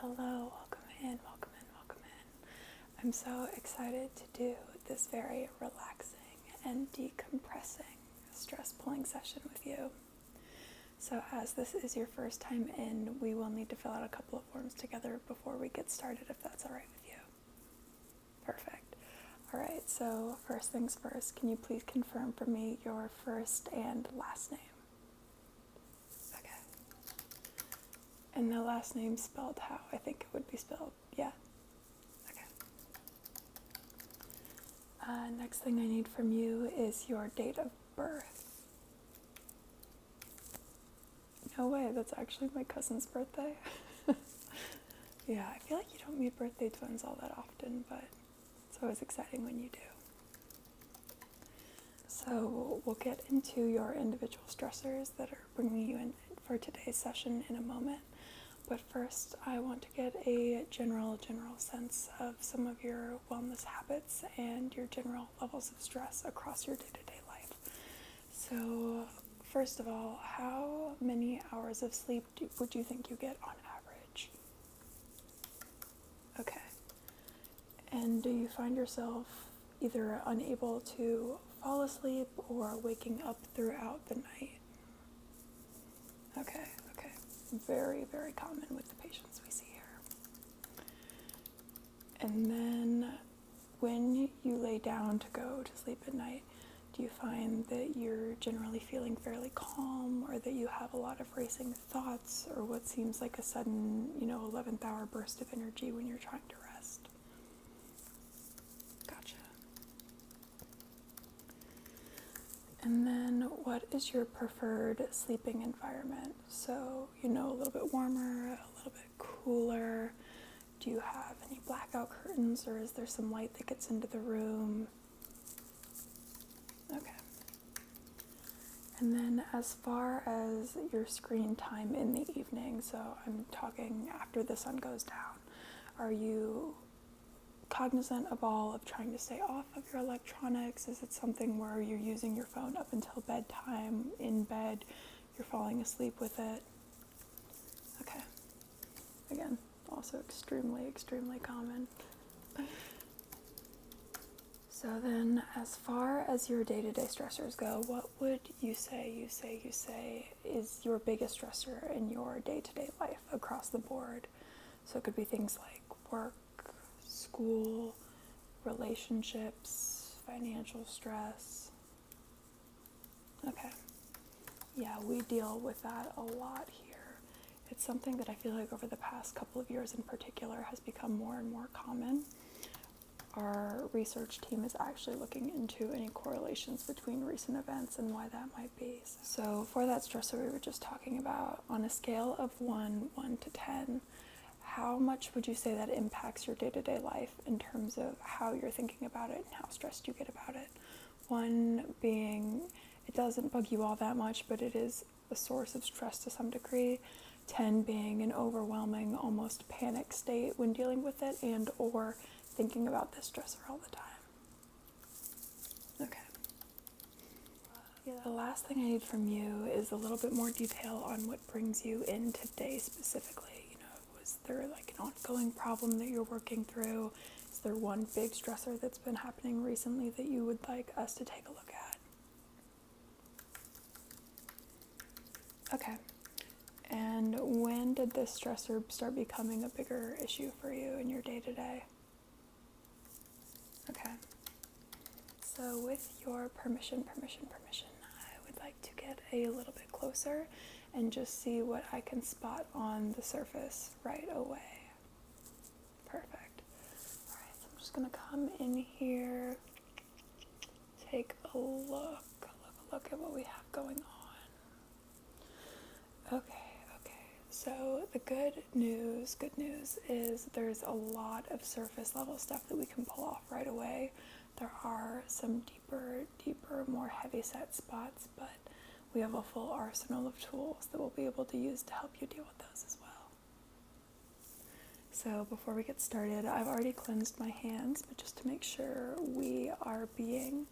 hello, welcome in, welcome in, welcome in. I'm so excited to do this very relaxing and decompressing stress pulling session with you. So as this is your first time in, we will need to fill out a couple of forms together before we get started, if that's all right with you. Perfect. All right, so first things first, can you please confirm for me your first and last name? And the last name spelled how I think it would be spelled, yeah? Okay. Next thing I need from you is your date of birth. No way, that's actually my cousin's birthday. Yeah, I feel like you don't meet birthday twins all that often, but it's always exciting when you do. So we'll get into your individual stressors that are bringing you in for today's session in a moment. But first, I want to get a general sense of some of your wellness habits and your general levels of stress across your day-to-day life. So, first of all, how many hours of sleep would you think you get on average? Okay. And do you find yourself either unable to fall asleep or waking up throughout the night? Okay. Very, very common with the patients we see here. And then when you lay down to go to sleep at night, do you find that you're generally feeling fairly calm, or that you have a lot of racing thoughts, or what seems like a sudden, 11th hour burst of energy when you're trying to rest? Gotcha. And then what is your preferred sleeping environment? So, a little bit warmer, a little bit cooler. Do you have any blackout curtains, or is there some light that gets into the room? Okay. And then as far as your screen time in the evening, so I'm talking after the sun goes down, are you cognizant of all of trying to stay off of your electronics? Is it something where you're using your phone up until bedtime, in bed, you're falling asleep with it? Okay. Again, also extremely common. So then, as far as your day-to-day stressors go, what would you say is your biggest stressor in your day-to-day life across the board? So it could be things like work, school, relationships, financial stress. Okay. Yeah, we deal with that a lot here. It's something that I feel like over the past couple of years in particular has become more and more common. Our research team is actually looking into any correlations between recent events and why that might be. So for that stressor we were just talking about, on a scale of 1 to 10, how much would you say that impacts your day-to-day life in terms of how you're thinking about it and how stressed you get about it? 1 being it doesn't bug you all that much, but it is a source of stress to some degree. 10 being an overwhelming, almost panic state when dealing with it, and or thinking about this stressor all the time. Okay. The last thing I need from you is a little bit more detail on what brings you in today specifically. Was there like an ongoing problem that you're working through? Is there one big stressor that's been happening recently that you would like us to take a look at? Okay. And when did this stressor start becoming a bigger issue for you in your day-to-day? Okay. So with your permission, I would like to get a little bit closer and just see what I can spot on the surface right away. Perfect. All right, so I'm just gonna come in here, take a look at what we have going on. Okay. So the good news is there's a lot of surface level stuff that we can pull off right away. There are some deeper, more heavy set spots, but we have a full arsenal of tools that we'll be able to use to help you deal with those as well. So before we get started, I've already cleansed my hands, but just to make sure we are being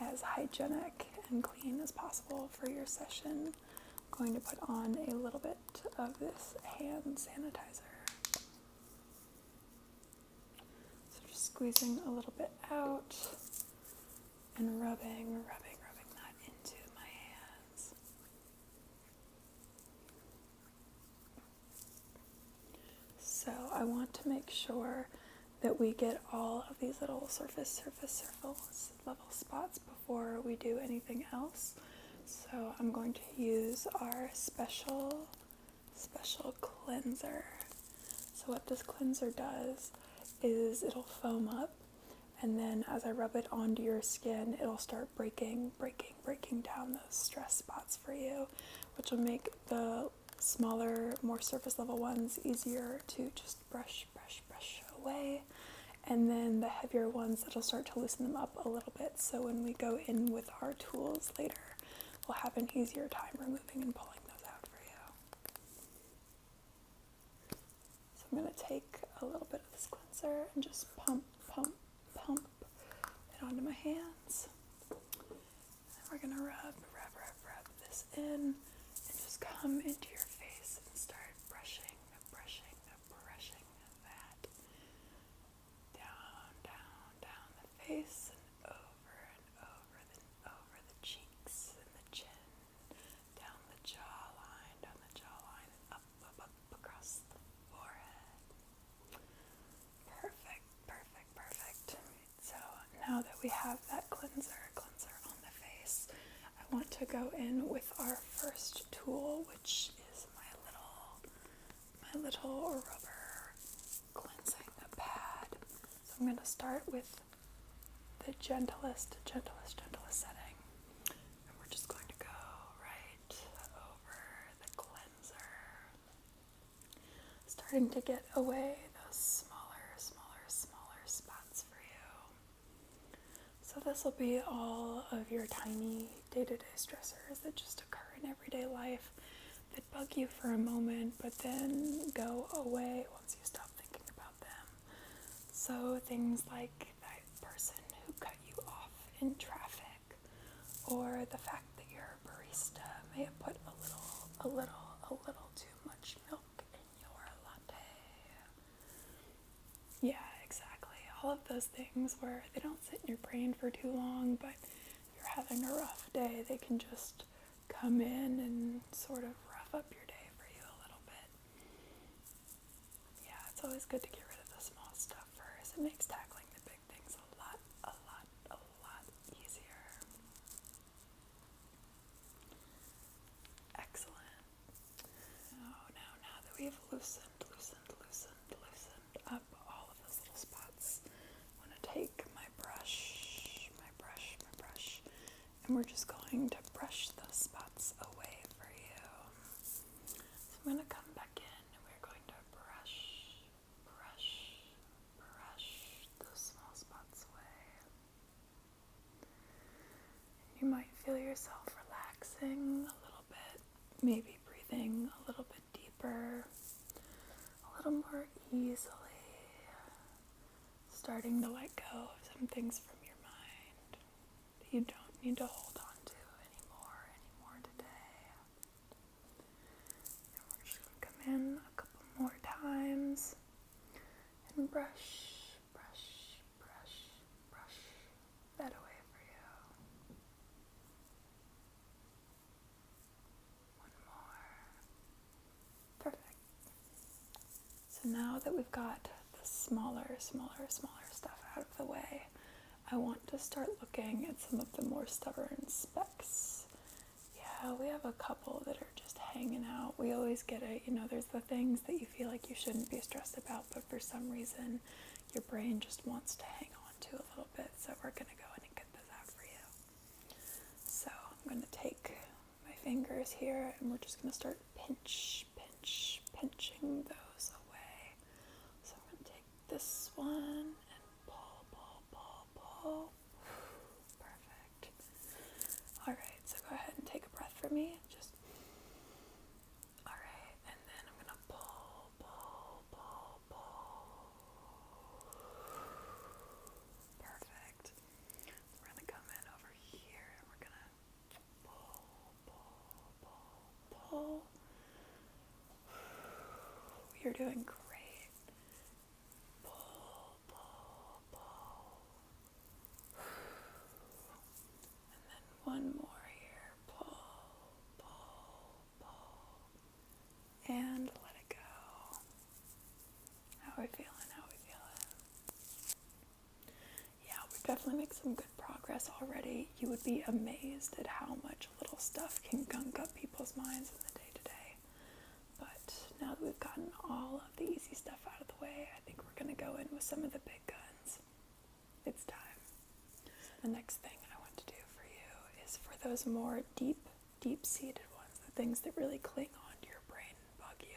as hygienic and clean as possible for your session, I'm going to put on a little bit of this hand sanitizer. squeezing a little bit out and rubbing that into my hands. So I want to make sure that we get all of these little surface level spots before we do anything else. So I'm going to use our special cleanser. So what this cleanser does is it'll foam up, and then as I rub it onto your skin, it'll start breaking down those stress spots for you, which will make the smaller, more surface level ones easier to just brush away. And then the heavier ones, it'll start to loosen them up a little bit. So when we go in with our tools later, we'll have an easier time removing and pulling those out for you. So I'm going to take a little bit of this cleanser and just pump it onto my hands. And we're going to rub this in and just come into your face and start brushing that down the face and over the cheeks and the chin, down the jawline, and up across the forehead. Perfect. So now that we have that cleanser on the face, I want to go in with our first tool, which is my little rubber cleansing pad. So I'm going to start with the gentlest setting, and we're just going to go right over the cleanser, starting to get away those smaller spots for you. So this will be all of your tiny day-to-day stressors that just occur in everyday life that bug you for a moment but then go away once you stop thinking about them. So things like that person who cut you off in traffic, or the fact that your barista may have put a little too much milk in your latte. Yeah, exactly. All of those things where they don't sit in your brain for too long, but if you're having a rough day, they can just come in and sort of rough up your day for you a little bit. Yeah, it's always good to get rid of the small stuff first. It makes tackling the big things a lot easier. Excellent. Now that we've loosened up all of those little spots, I'm going to take my brush, and we're just going to brush those spots away for you. So I'm going to come back in and we're going to brush those small spots away. You might feel yourself relaxing a little bit, maybe breathing a little bit deeper, a little more easily, starting to let go of some things from your mind that you don't need to hold on to anymore today. And we're just going to come in a couple more times and brush that away for you. One more. Perfect. So now that we've got the smaller stuff out of the way, I want to start looking at some of the more stubborn specks. Yeah, we have a couple that are just hanging out. We always get there's the things that you feel like you shouldn't be stressed about, but for some reason your brain just wants to hang on to a little bit. So we're going to go in and get this out for you. So I'm going to take my fingers here and we're just going to start pinching those away. So I'm going to take this one and pull. Perfect. Alright, so go ahead and take a breath for me. Alright, and then I'm going to pull. Perfect. We're going to come in over here and we're going to pull. You're doing great. Pull. we feeling? How we feeling? Yeah, we definitely make some good progress already. You would be amazed at how much little stuff can gunk up people's minds in the day-to-day. But now that we've gotten all of the easy stuff out of the way, I think we're going to go in with some of the big guns. It's time. The next thing I want to do for you is for those more deep-seated ones, the things that really cling on to your brain and bug you.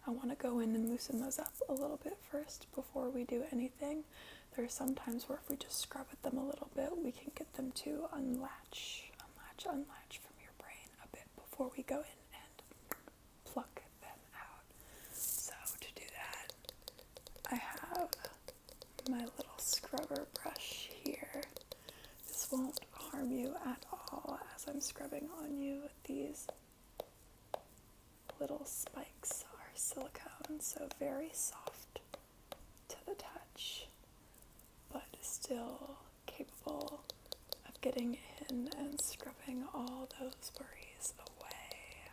I want to go in and loosen those up a little bit first before we do anything. There are some times where if we just scrub at them a little bit, we can get them to unlatch from your brain a bit before we go in and pluck them out. So to do that, I have my little scrubber brush here. This won't harm you at all as I'm scrubbing on you. These little spikes are silicone, so very soft to the touch, but still capable of getting in and scrubbing all those worries away.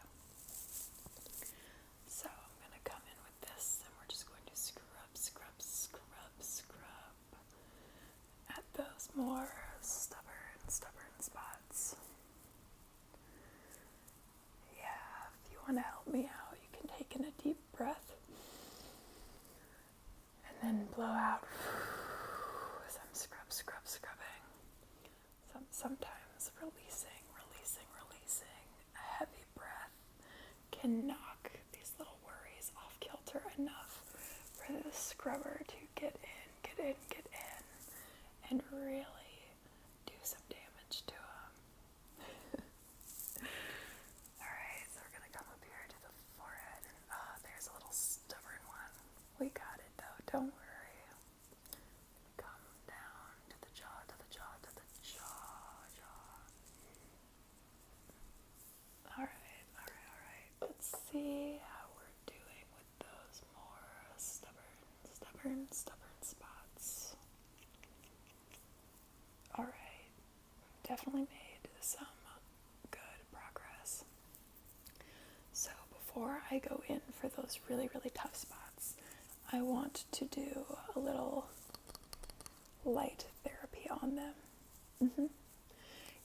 So I'm going to come in with this, and we're just going to scrub at those more stubborn spots. Yeah, if you want to help me out, you can take in a deep breath and then blow out as I'm scrubbing. Sometimes releasing. A heavy breath can knock these little worries off kilter enough for the scrubber to get in, and really do some damage to them. Alright, so we're going to come up here to the forehead, and there's a little stubborn one. We got it though, don't worry. Come down to the jaw. Alright. Let's see how we're doing with those more stubborn spots. Alright, definitely made some good progress. So before I go in for those really tough spots, I want to do a little light therapy on them.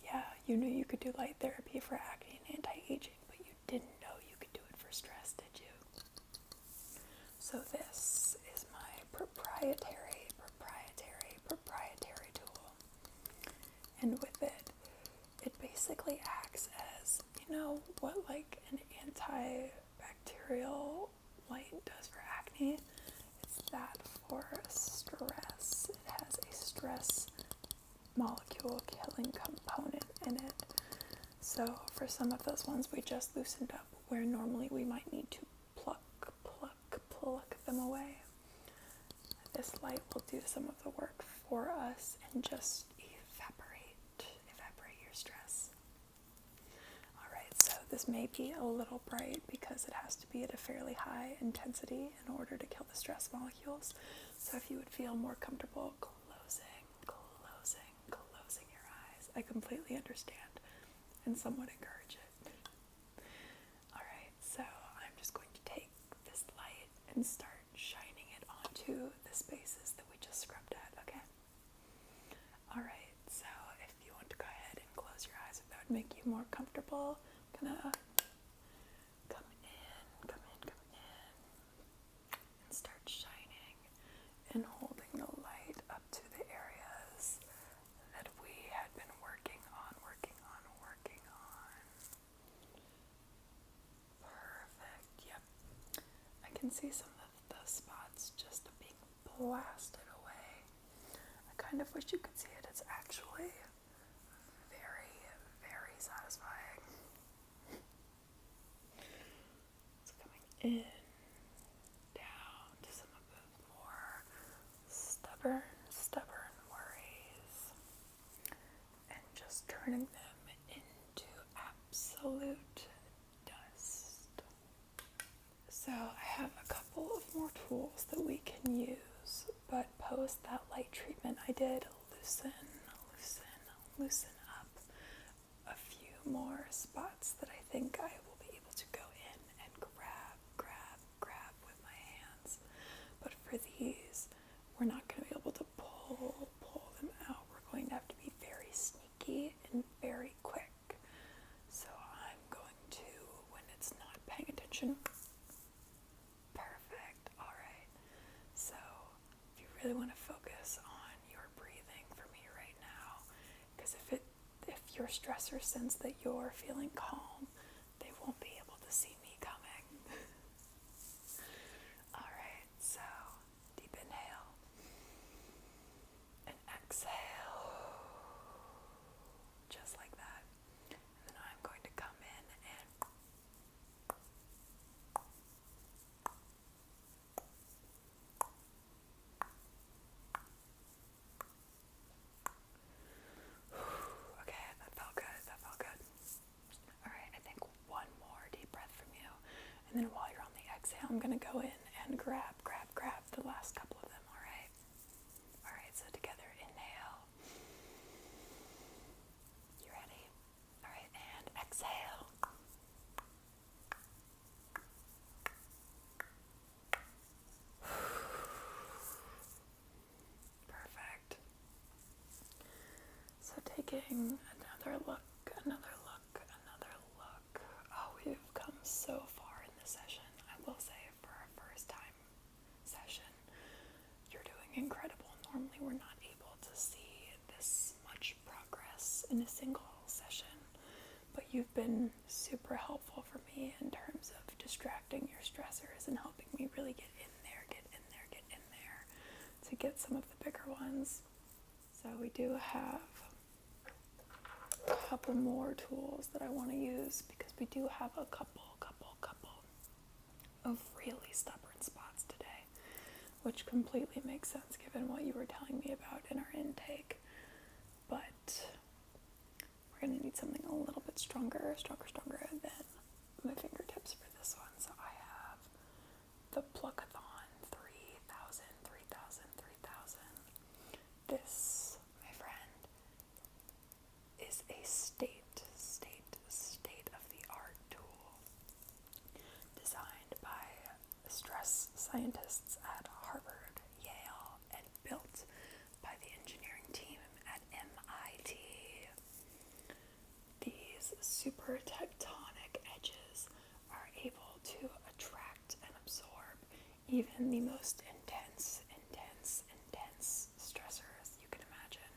Yeah, you knew you could do light therapy for acne and anti-aging, but you didn't know you could do it for stress, did you? So this is my proprietary tool. And with it basically acts as, what like an antibacterial light does for acne. It's that for stress. It has a stress molecule killing component in it. So for some of those ones we just loosened up, where normally we might need to pluck them away, this light will do some of the work for us and just evaporate your stress. Alright, so this may be a little bright because it has to be at a fairly high intensity in order to kill the stress molecules. So if you would feel more comfortable closing your eyes, I completely understand and somewhat encourage it. Alright, so I'm just going to take this light and start shining it onto the spaces that we just scrubbed at, okay? Alright, so if you want to go ahead and close your eyes, if that would make you more comfortable, I'm gonna come in and start shining and holding the light up to the areas that we had been working on. Perfect, yep. I can see some of the spots just being blasted away. I kind of wish you could see it. It's actually very satisfying. It's coming in, down to some of the more stubborn worries, and just turning them into absolute dust. So I have a couple of more tools that we can use, but post that light treatment I did loosen up a few more spots that I think I will be able to go in and grab with my hands. But for these, we're not going to be able to pull them out. We're going to have to be very sneaky and very quick. So I'm going to, when it's not paying attention, perfect, all right. So if you really want to focus on your breathing for me right now, because if your stressor sense that you're feeling calm, they won't be able to see me coming. All right, so deep inhale and exhale, just like that. And then I'm going to come in and okay, that felt good, All right, I think one more deep breath from you. And then while you're on the exhale, I'm gonna go in and grab the last couple of them, all right? All right, so together, inhale. You ready? All right, and exhale. Perfect. So taking another look. Oh, we've come so far in this session. I will say for a first time session, you're doing incredible. Normally we're not able to see this much progress in a single session, but you've been super helpful for me in terms of distracting your stressors and helping me really get in there to get some of the bigger ones. So we do have a couple more tools that I want to use because we do have a couple of really stubborn spots today, which completely makes sense given what you were telling me about in our intake. But we're going to need something a little bit stronger than my fingertips for this one. So I have the Pluckathon 3000. This, my friend, is a state-of-the-art tool designed by stress scientists at Harvard, Yale, and built by the engineering team at MIT. These super tectonic edges are able to attract and absorb even the most intense stressors you can imagine.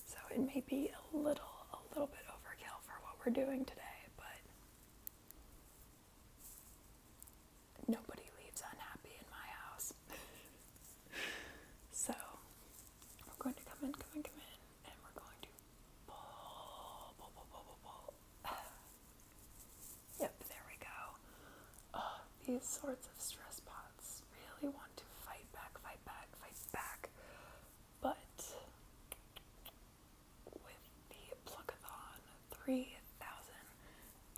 So it may be a little bit overkill for what we're doing today, but nobody leaves unhappy in my house. So we're going to come in, and we're going to pull. Yep, there we go. Oh, these sorts of stress pots really want to fight back. But with the Pluckathon 3000,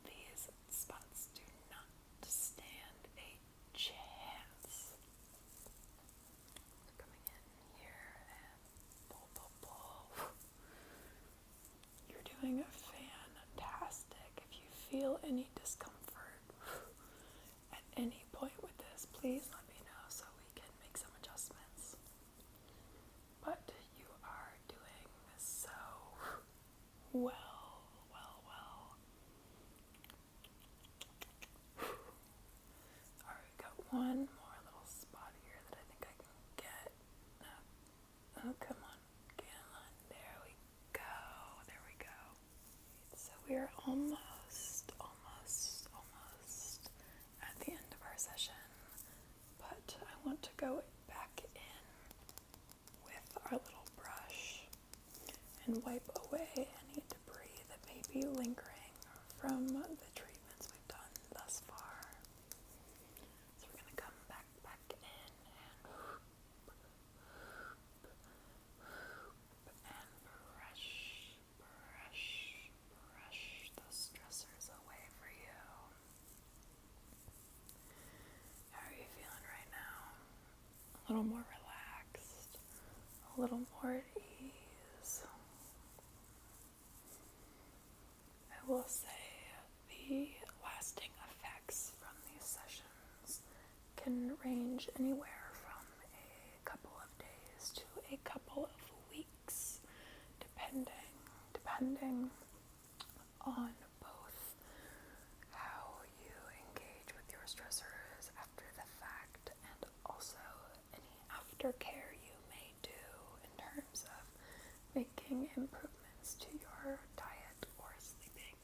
these spots do not stand a chance. Coming in here and pull. You're doing fantastic. If you feel any discomfort at any point with this, please let me know so we can make some adjustments. But you are doing so well. Alright, got one more little spot here that I think I can get. Oh, come on. There we go. So we are almost at the end of our session. But I want to go back in with our little brush and wipe away any debris that may be lingering from the treatments we've done thus far. So we're going to come back in and brush those stressors away for you. How are you feeling right now? A little more relaxed, a little more at ease. I will say the lasting effects from these sessions can can range anywhere from a couple of days to a couple of weeks, depending on both how you engage with your stressors after the fact and also any aftercare you may do in terms of making improvements to your diet or sleeping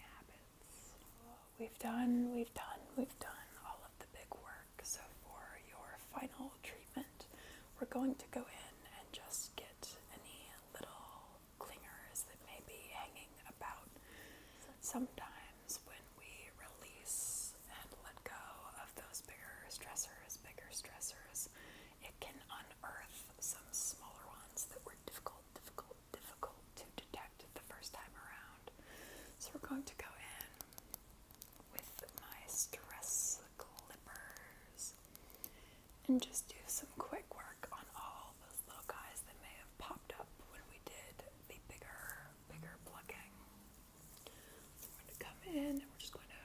habits. We've done all of the big work. So for your final treatment, we're going to go in and just get any little clingers that may be hanging about. Sometimes when we release and let go of those bigger stressors, it can unearth some smaller ones that were difficult to detect the first time around. So we're going to go in with my stress clippers and just do some quick work on all those little guys that may have popped up when we did the bigger plucking. So we're going to come in and we're just going to,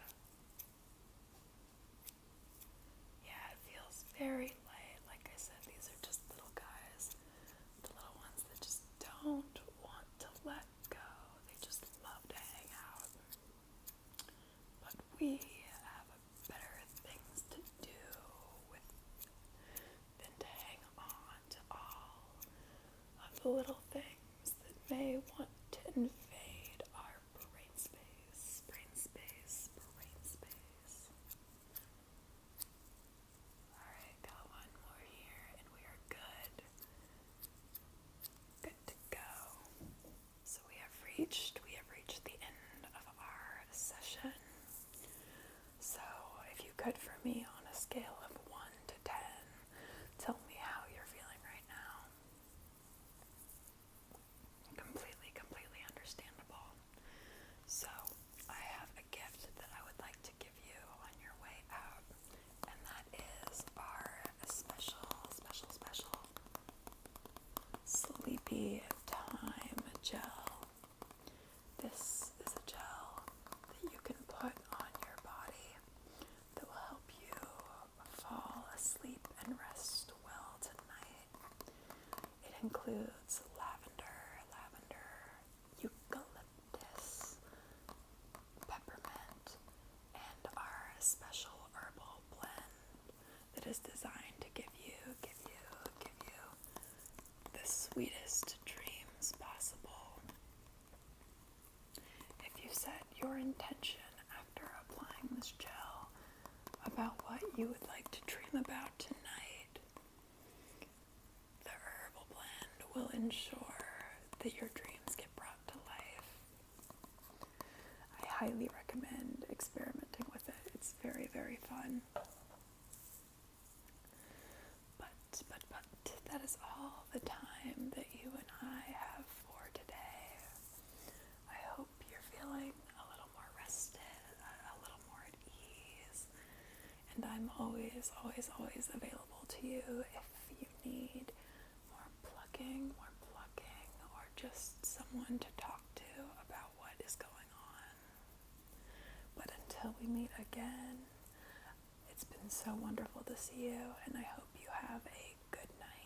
it feels very light. Like I said, these are just little guys, the little ones that just don't want to let go. They just love to hang out. But we have better things to do with than to hang on to all of the little things that may want to invade our brain space. Alright, got one more here and we are good. Good to go. So we have reached the end of our session. So if you could, for me, on a scale of 1 to 10, tell me how you're feeling right now. Completely understandable. So I have a gift that I would like to give you on your way out, and that is our special Sleepy Time gel. This is a gel that you can put on your body that will help you fall asleep and rest well tonight. It includes lavender, eucalyptus, peppermint, and our special herbal blend that is designed to give you the sweetest dreams possible. If you set your intention after applying this gel about what you would like to dream about tonight, the herbal blend will ensure that your dreams get brought to life. I highly recommend experimenting with it. It's very, very fun. But that is all the time that you and I have for today. I hope you're feeling a little more rested, a little more at ease, and I'm always available to you if you need more plucking, or just someone to talk to about what is going on. But until we meet again, it's been so wonderful to see you, and I hope you have a good night.